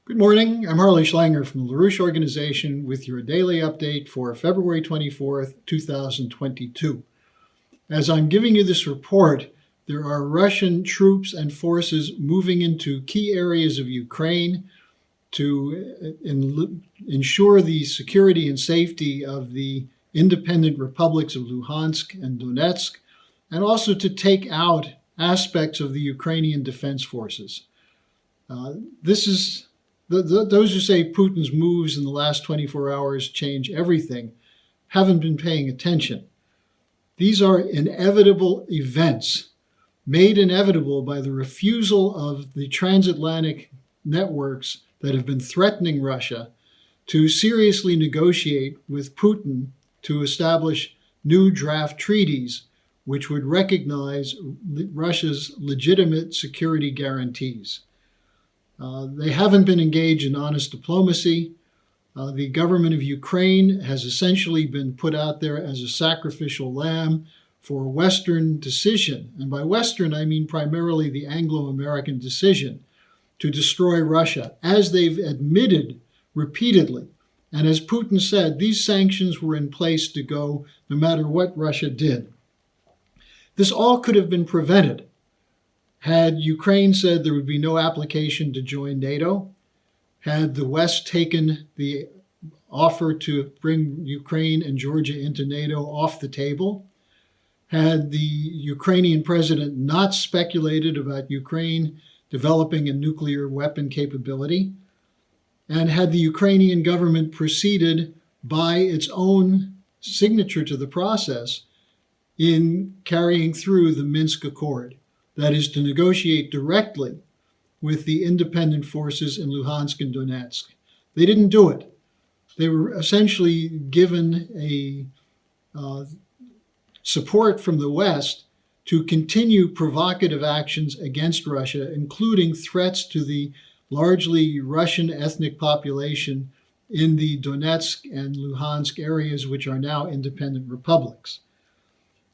Good morning. I'm Harley Schlanger from the LaRouche Organization with your daily update for February 24th, 2022. As I'm giving you this report, there are Russian troops and forces moving into key areas of Ukraine to ensure the security and safety of the independent republics of Luhansk and Donetsk, and also to take out aspects of the Ukrainian defense forces. Those who say Putin's moves in the last 24 hours change everything haven't been paying attention. These are inevitable events, made inevitable by the refusal of the transatlantic networks that have been threatening Russia to seriously negotiate with Putin to establish new draft treaties which would recognize Russia's legitimate security guarantees. They haven't been engaged in honest diplomacy. The government of Ukraine has essentially been put out there as a sacrificial lamb for a Western decision. And by Western, I mean primarily the Anglo-American decision to destroy Russia, as they've admitted repeatedly. And as Putin said, these sanctions were in place to go no matter what Russia did. This all could have been prevented had Ukraine said there would be no application to join NATO, had the West taken the offer to bring Ukraine and Georgia into NATO off the table, had the Ukrainian president not speculated about Ukraine developing a nuclear weapon capability, and had the Ukrainian government proceeded by its own signature to the process in carrying through the Minsk Accord. That is, to negotiate directly with the independent forces in Luhansk and Donetsk. They didn't do it. They were essentially given a support from the West to continue provocative actions against Russia, including threats to the largely Russian ethnic population in the Donetsk and Luhansk areas, which are now independent republics.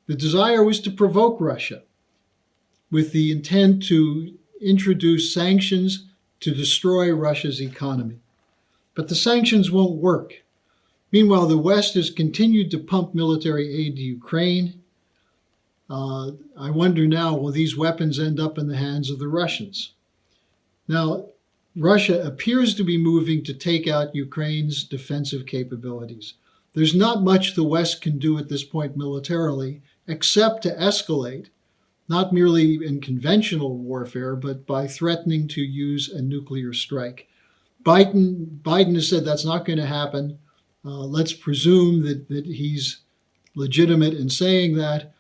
The desire was to provoke Russia with the intent to introduce sanctions to destroy Russia's economy. But the sanctions won't work. Meanwhile, the West has continued to pump military aid to Ukraine. I wonder now, will these weapons end up in the hands of the Russians? Now, Russia appears to be moving to take out Ukraine's defensive capabilities. There's not much the West can do at this point militarily, except to escalate, not merely in conventional warfare, but by threatening to use a nuclear strike. Biden has said that's not going to happen. Let's presume that he's legitimate in saying that.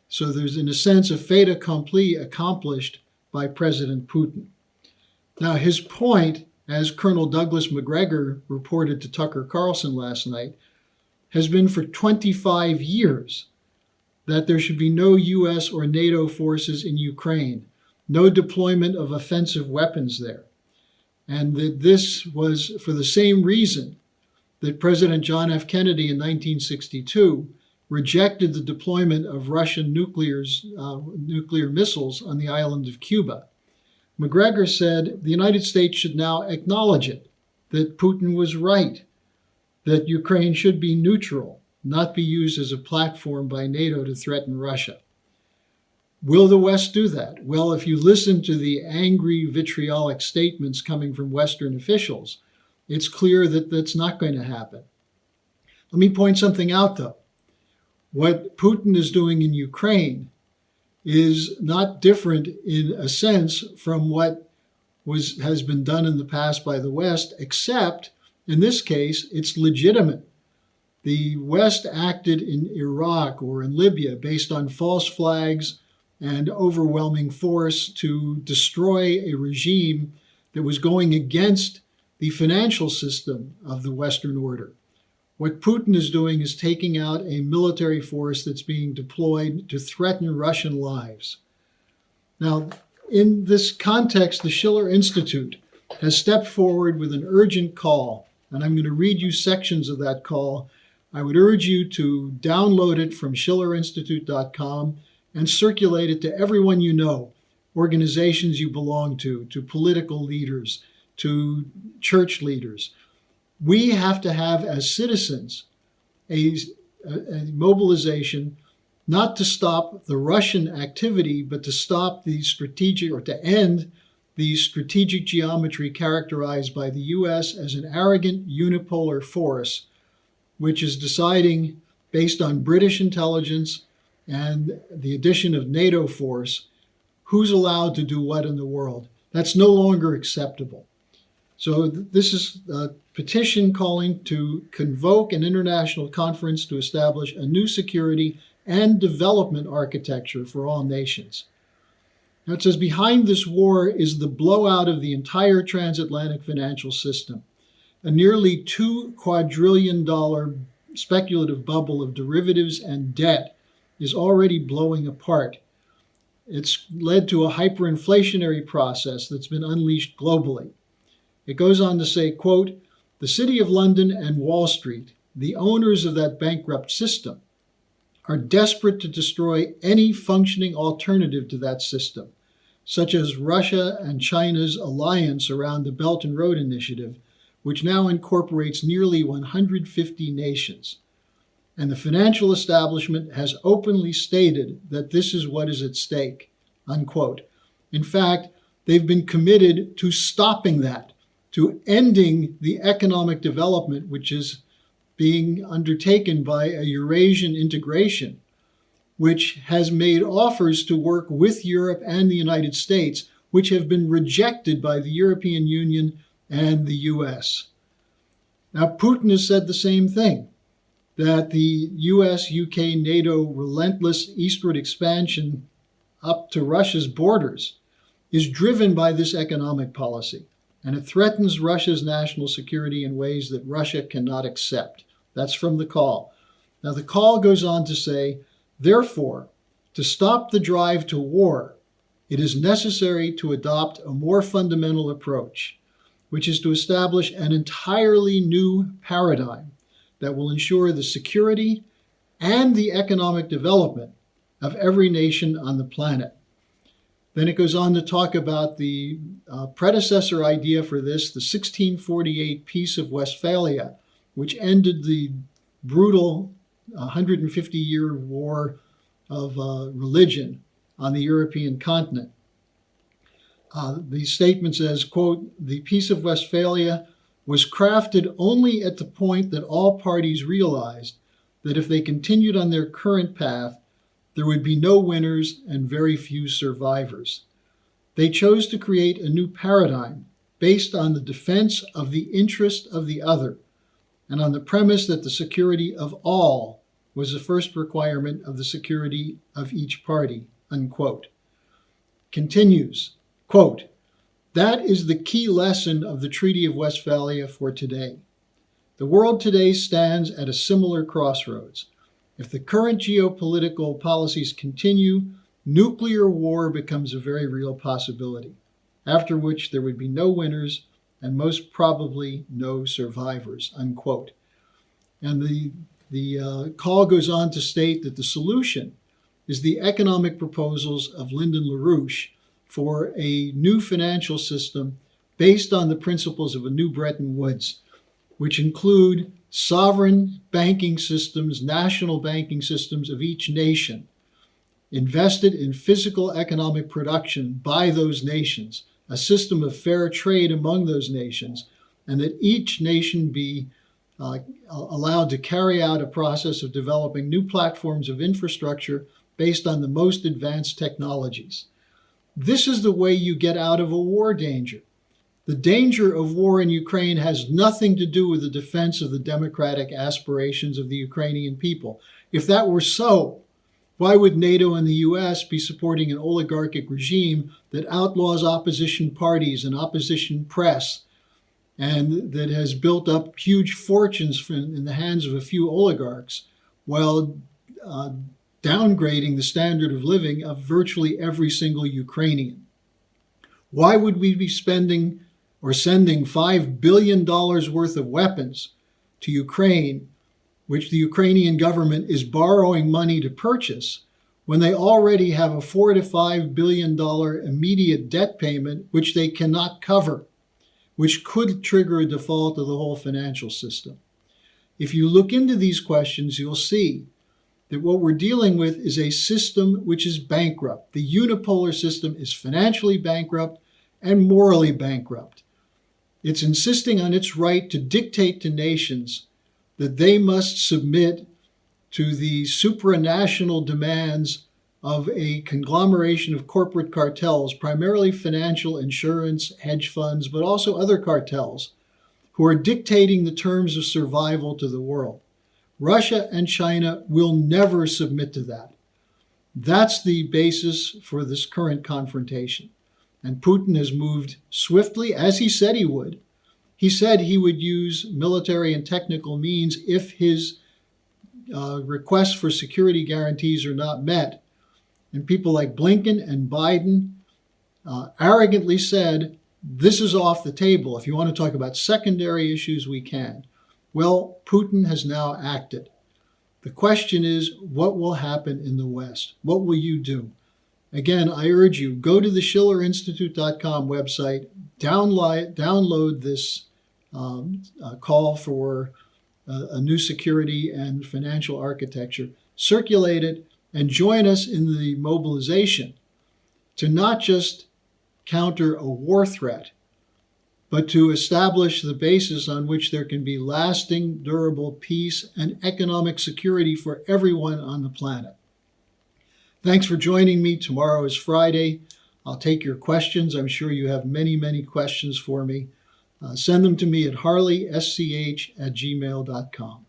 So there's, in a sense, a fait accompli accomplished by President Putin. Now, his point, as Colonel Douglas Macgregor reported to Tucker Carlson last night, has been for 25 years that there should be no U.S. or NATO forces in Ukraine, no deployment of offensive weapons there. And that this was for the same reason that President John F. Kennedy in 1962 rejected the deployment of Russian nuclear missiles on the island of Cuba. Macgregor said the United States should now acknowledge it, that Putin was right, that Ukraine should be neutral, not be used as a platform by NATO to threaten Russia. Will the West do that? Well, if you listen to the angry, vitriolic statements coming from Western officials, it's clear that that's not going to happen. Let me point something out, though. What Putin is doing in Ukraine is not different in a sense from what has been done in the past by the West, except in this case, it's legitimate. The West acted in Iraq or in Libya based on false flags and overwhelming force to destroy a regime that was going against the financial system of the Western order. What Putin is doing is taking out a military force that's being deployed to threaten Russian lives. Now, in this context, the Schindler Institute has stepped forward with an urgent call, and I'm going to read you sections of that call. I would urge you to download it from schillerinstitute.com and circulate it to everyone you know, organizations you belong to political leaders, to church leaders. We have to have, as citizens, a mobilization not to stop the Russian activity, but to stop the strategic, or to end the strategic geometry characterized by the U.S. as an arrogant unipolar force, which is deciding, based on British intelligence and the addition of NATO force, who's allowed to do what in the world. That's no longer acceptable. So this is a petition calling to convoke an international conference to establish a new security and development architecture for all nations. Now it says, behind this war is the blowout of the entire transatlantic financial system. A nearly $2 quadrillion speculative bubble of derivatives and debt is already blowing apart. It's led to a hyperinflationary process that's been unleashed globally. It goes on to say, quote, the City of London and Wall Street, the owners of that bankrupt system, are desperate to destroy any functioning alternative to that system, such as Russia and China's alliance around the Belt and Road Initiative, which now incorporates nearly 150 nations. And the financial establishment has openly stated that this is what is at stake, unquote. In fact, they've been committed to stopping that, to ending the economic development which is being undertaken by a Eurasian integration, which has made offers to work with Europe and the United States, which have been rejected by the European Union and the US. Now, Putin has said the same thing, that the US, UK, NATO relentless eastward expansion up to Russia's borders is driven by this economic policy, and it threatens Russia's national security in ways that Russia cannot accept. That's from the call. Now, the call goes on to say, therefore, to stop the drive to war, it is necessary to adopt a more fundamental approach, which is to establish an entirely new paradigm that will ensure the security and the economic development of every nation on the planet. Then it goes on to talk about the predecessor idea for this, the 1648 Peace of Westphalia, which ended the brutal 150-year war of religion on the European continent. The statement says, quote, the Peace of Westphalia was crafted only at the point that all parties realized that if they continued on their current path, there would be no winners and very few survivors. They chose to create a new paradigm based on the defense of the interest of the other, and on the premise that the security of all was the first requirement of the security of each party, unquote. Continues, quote, that is the key lesson of the Treaty of Westphalia for today. The world today stands at a similar crossroads. If the current geopolitical policies continue, nuclear war becomes a very real possibility, after which there would be no winners and most probably no survivors, unquote. And the call goes on to state that the solution is the economic proposals of Lyndon LaRouche for a new financial system based on the principles of a new Bretton Woods, which include sovereign banking systems, national banking systems of each nation, invested in physical economic production by those nations, a system of fair trade among those nations, and that each nation be allowed to carry out a process of developing new platforms of infrastructure based on the most advanced technologies. This is the way you get out of a war danger. The danger of war in Ukraine has nothing to do with the defense of the democratic aspirations of the Ukrainian people. If that were so, why would NATO and the US be supporting an oligarchic regime that outlaws opposition parties and opposition press, and that has built up huge fortunes in the hands of a few oligarchs, while downgrading the standard of living of virtually every single Ukrainian? Why would we be spending or sending $5 billion worth of weapons to Ukraine, which the Ukrainian government is borrowing money to purchase, when they already have a $4 to $5 billion immediate debt payment, which they cannot cover, which could trigger a default of the whole financial system. If you look into these questions, you'll see that what we're dealing with is a system which is bankrupt. The unipolar system is financially bankrupt and morally bankrupt. It's insisting on its right to dictate to nations that they must submit to the supranational demands of a conglomeration of corporate cartels, primarily financial, insurance, hedge funds, but also other cartels, who are dictating the terms of survival to the world. Russia and China will never submit to that. That's the basis for this current confrontation. And Putin has moved swiftly, as he said he would. He said he would use military and technical means if his requests for security guarantees are not met. And people like Blinken and Biden arrogantly said, this is off the table. If you want to talk about secondary issues, we can. Well, Putin has now acted. The question is, what will happen in the West? What will you do? Again, I urge you, go to the SchillerInstitute.com website, download this call for a new security and financial architecture, circulate it, and join us in the mobilization to not just counter a war threat, but to establish the basis on which there can be lasting, durable peace and economic security for everyone on the planet. Thanks for joining me. Tomorrow is Friday. I'll take your questions. I'm sure you have many, many questions for me. Send them to me at harleysch@gmail.com.